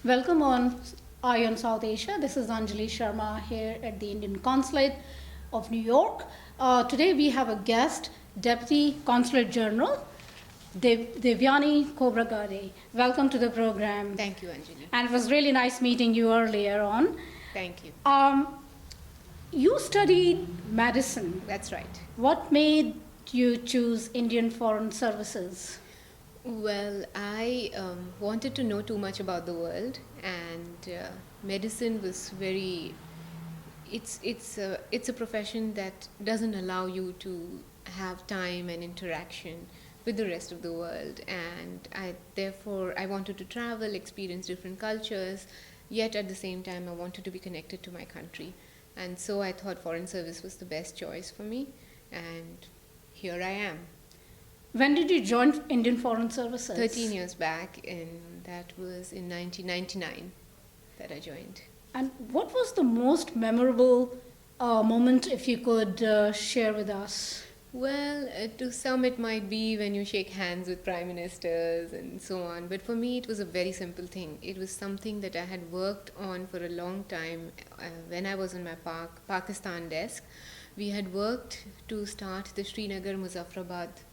Welcome on Eye on South Asia. This is Anjali Sharma here at the Indian Consulate of New York. Today we have a guest, Deputy Consulate General Devyani Khobragade. Welcome to the program. Thank you, Anjali. And it was really nice meeting you earlier on. Thank you. You studied medicine. That's right. What made you choose Indian Foreign Services? Well, I wanted to know too much about the world, and medicine was very. It's a profession that doesn't allow you to have time and interaction with the rest of the world, and therefore I wanted to travel, experience different cultures, yet at the same time I wanted to be connected to my country, and so I thought foreign service was the best choice for me, and here I am. When did you join Indian Foreign Services? 13 years back, and that was in 1999 that I joined. And what was the most memorable moment, if you could share with us? Well, to some it might be when you shake hands with prime ministers and so on, but for me it was a very simple thing. It was something that I had worked on for a long time when I was on my Pakistan desk. We had worked to start the Srinagar Muzaffarabad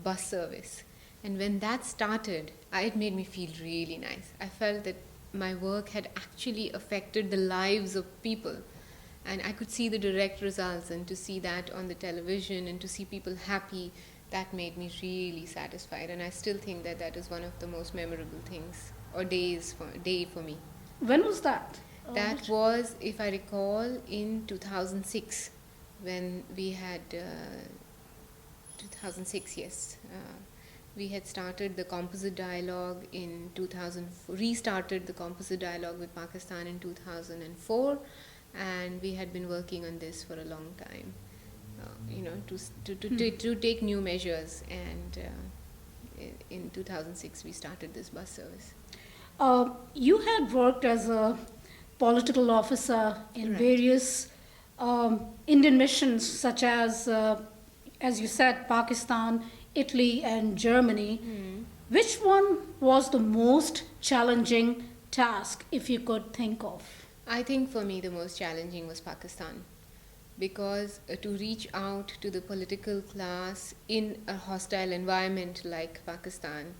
bus service, and when that started, it made me feel really nice. I felt that my work had actually affected the lives of people, and I could see the direct results, and to see that on the television and to see people happy, that made me really satisfied, and I still think that that is one of the most memorable things or day for me. When was that? That was, if I recall, in 2006, when we had 2006, yes. We had started the composite dialogue in 2000, restarted the composite dialogue with Pakistan in 2004, and we had been working on this for a long time, to take new measures, and in 2006 we started this bus service. You had worked as a political officer in various Indian missions, such as you said, Pakistan, Italy, and Germany. Which one was the most challenging task, if you could think of? I think for me the most challenging was Pakistan, because to reach out to the political class in a hostile environment like Pakistan,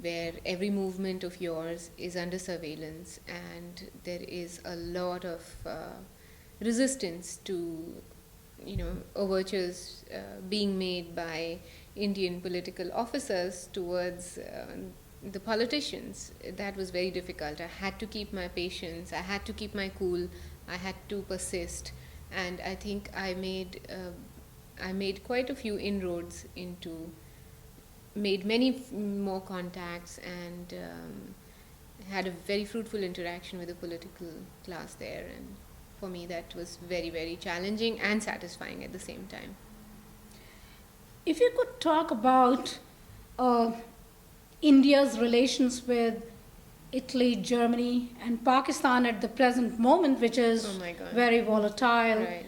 where every movement of yours is under surveillance and there is a lot of resistance to overtures being made by Indian political officers towards the politicians. That was very difficult. I had to keep my patience, I had to keep my cool, I had to persist, and I think I made quite a few inroads made many more contacts, and had a very fruitful interaction with the political class there, and for me that was very, very challenging and satisfying at the same time. If you could talk about India's relations with Italy, Germany, and Pakistan at the present moment, which is very volatile. Right.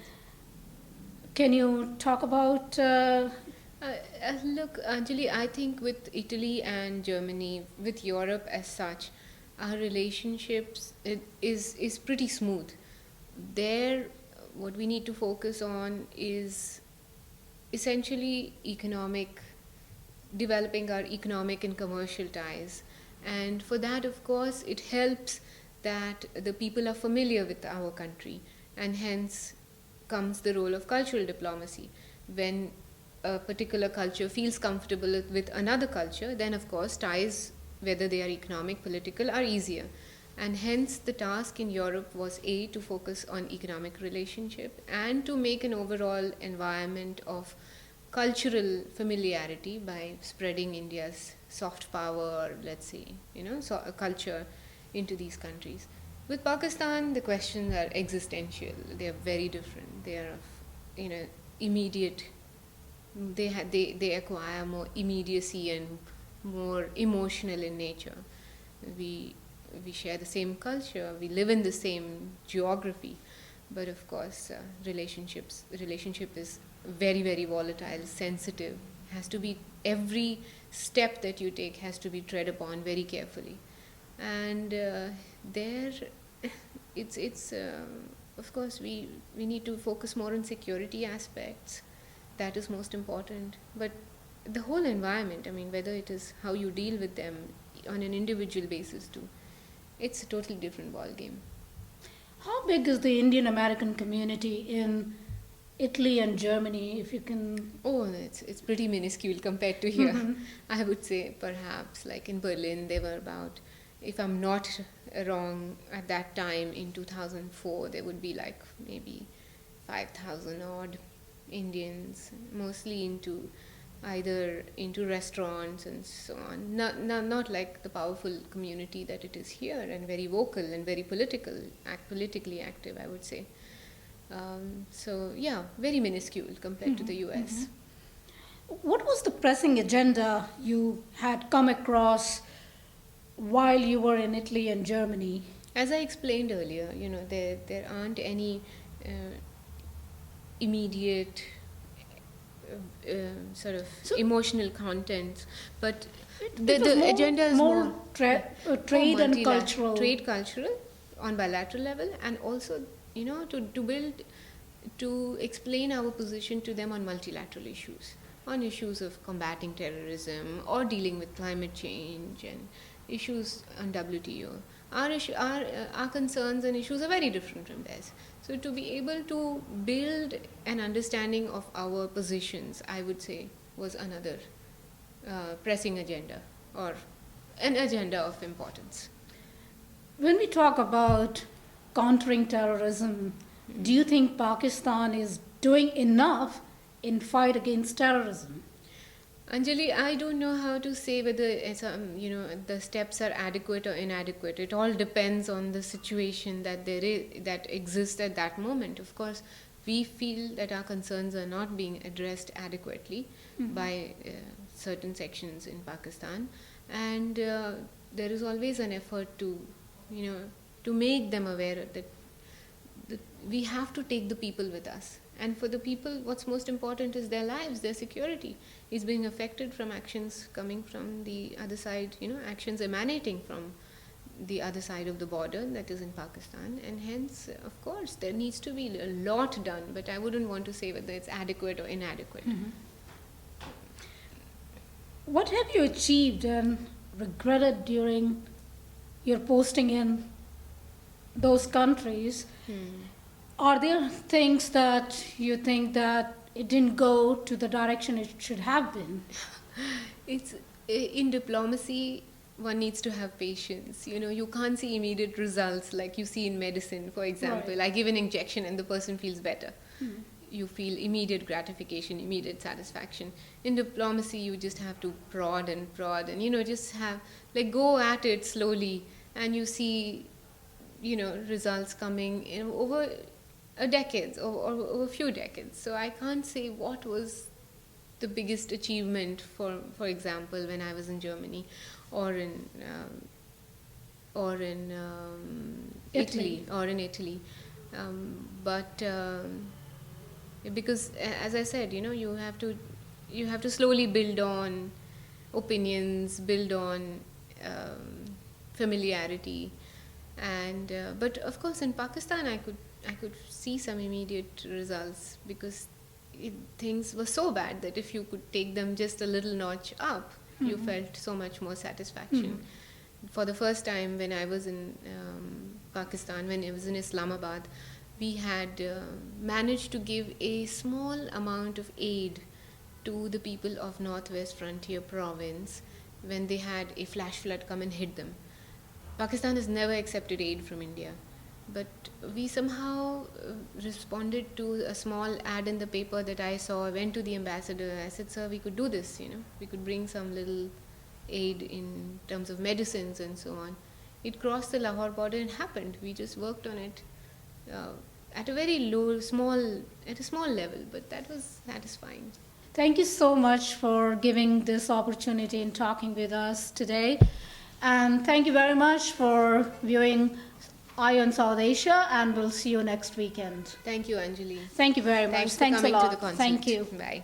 Can you talk about... Look, Anjali, I think with Italy and Germany, with Europe as such, our relationships is pretty smooth. There, what we need to focus on is essentially developing our economic and commercial ties. And for that, of course, it helps that the people are familiar with our country, and hence comes the role of cultural diplomacy. When a particular culture feels comfortable with another culture, then of course ties, whether they are economic, political, are easier. And hence the task in Europe was to focus on economic relationship and to make an overall environment of cultural familiarity by spreading India's soft power, let's say, a culture into these countries. With Pakistan, the questions are existential. They are very different. They are of, immediate. They acquire more immediacy and more emotional in nature. We share the same culture, we live in the same geography, but of course relationship is very, very volatile, sensitive, has to be, every step that you take has to be tread upon very carefully, And there, it's of course we need to focus more on security aspects. That is most important. But the whole environment, I mean, whether it is how you deal with them on an individual basis too, it's a totally different ball game. How big is the Indian American community in Italy and Germany, if you can? Oh, it's pretty minuscule compared to here. I would say perhaps like in Berlin there were about, if I'm not wrong, at that time in 2004 there would be like maybe 5,000 odd Indians, mostly either into restaurants and so on. Not like the powerful community that it is here, and very vocal and very politically active, I would say. So yeah, very minuscule compared to the US. What was the pressing agenda you had come across while you were in Italy and Germany? As I explained earlier, there aren't any immediate sort of emotional contents, but the agenda is more trade and cultural. Trade, cultural, on bilateral level, and also to explain our position to them on multilateral issues, on issues of combating terrorism or dealing with climate change and issues on WTO. Our concerns and issues are very different from theirs. So to be able to build an understanding of our positions, I would say, was another pressing agenda, or an agenda of importance. When we talk about countering terrorism, do you think Pakistan is doing enough in fight against terrorism? Anjali, I don't know how to say whether it's, the steps are adequate or inadequate. It all depends on the situation that exists at that moment. Of course, we feel that our concerns are not being addressed adequately by certain sections in Pakistan, and there is always an effort to make them aware that we have to take the people with us. And for the people, what's most important is their lives, their security is being affected from actions coming from the other side, actions emanating from the other side of the border, that is in Pakistan. And hence, of course, there needs to be a lot done, but I wouldn't want to say whether it's adequate or inadequate. What have you achieved and regretted during your posting in those countries? Are there things that you think that it didn't go to the direction it should have been? It's in diplomacy, one needs to have patience. You can't see immediate results like you see in medicine, for example. Right. I give an injection and the person feels better. You feel immediate gratification, immediate satisfaction. In diplomacy, you just have to prod and just have, go at it slowly, and you see, results coming in over decades or over a few decades. So I can't say what was the biggest achievement, for example, when I was in Germany or in Italy. But because, as I said, you have to slowly build on opinions, build on familiarity, and but of course in Pakistan I could see some immediate results, because things were so bad that if you could take them just a little notch up, you felt so much more satisfaction. For the first time when I was in Pakistan, when I was in Islamabad, we had managed to give a small amount of aid to the people of Northwest Frontier Province when they had a flash flood come and hit them. Pakistan has never accepted aid from India, but we somehow responded to a small ad in the paper that I saw. I went to the ambassador. I said, "Sir, we could do this, we could bring some little aid in terms of medicines and so on." It crossed the Lahore border and happened. We just worked on it at a very small level, but that was satisfying. Thank you so much for giving this opportunity and talking with us today. And thank you very much for viewing Eye on South Asia, and we'll see you next weekend. Thank you, Anjali. Thank you very much. Thanks for coming a lot. to the concert. Thank you. Bye.